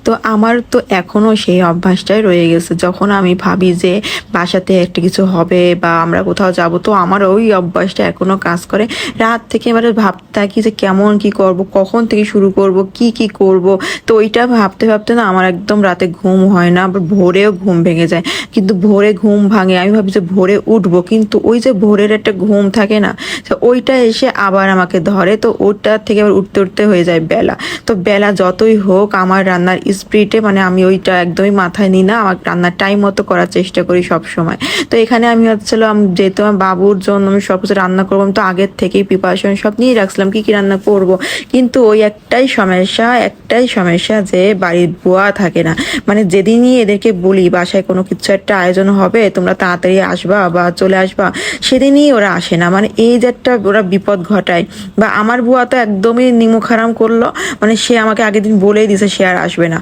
তো আমার তো এখনো সেই অভ্যাসটাই রয়ে গেছে, যখন আমি ভাবি যে বাসাতে একটা কিছু হবে বা আমরা কোথাও যাব, তো আমার ওই অভ্যাসটা এখনো কাজ করে। রাত থেকে এবারে ভাবতে থাকি যে কেমন কি করব, কখন থেকে শুরু করব, কি কি করব। তো ওইটা ভাবতে ভাবতে না আমার একদম রাতে ঘুম হয় না, আবার ভোরেও ঘুম ভেঙে যায়। কিন্তু ভোরে ঘুম ভাঙে, আমি ভাবি যে ভোরে উঠবো, কিন্তু ওই যে ভোরের একটা ঘুম থাকে না, তো ওইটা এসে আবার আমাকে ধরে। তো ওইটা থেকে আবার উঠতে উঠতে হয়ে যায় বেলা। তো বেলা যতই হোক আমার রান্নার স্পিডে মানে আমি ওইটা একদমই মাথায় নিই না, আমার রান্নার টাইম মতো করার চেষ্টা করি সব সময়। তো এখানে আমি হচ্ছিলাম যেহেতু আমার বাবুর জন্য আমি সব কিছু রান্না করবো, আমি তো আগের থেকেই প্রিপারেশন সব নিয়ে রাখছিলাম কি কি রান্না করব। কিন্তু ওই একটাই সমস্যা যে বাড়ির বুয়া থাকে না। মানে যেদিনই এদেরকে বলি বাসায় কোনো কিছু একটা আয়োজন হবে, তোমরা তাড়াতাড়ি আসবা বা চলে আসবা, সেদিনই ওরা আসে না। মানে এই যে একটা ওরা বিপদ ঘটায়। বা আমার বুয়া তো একদমই নিমুখ হারাম করলো, মানে সে আমাকে আগের দিন বলেই দিছে সে আর আসবে না।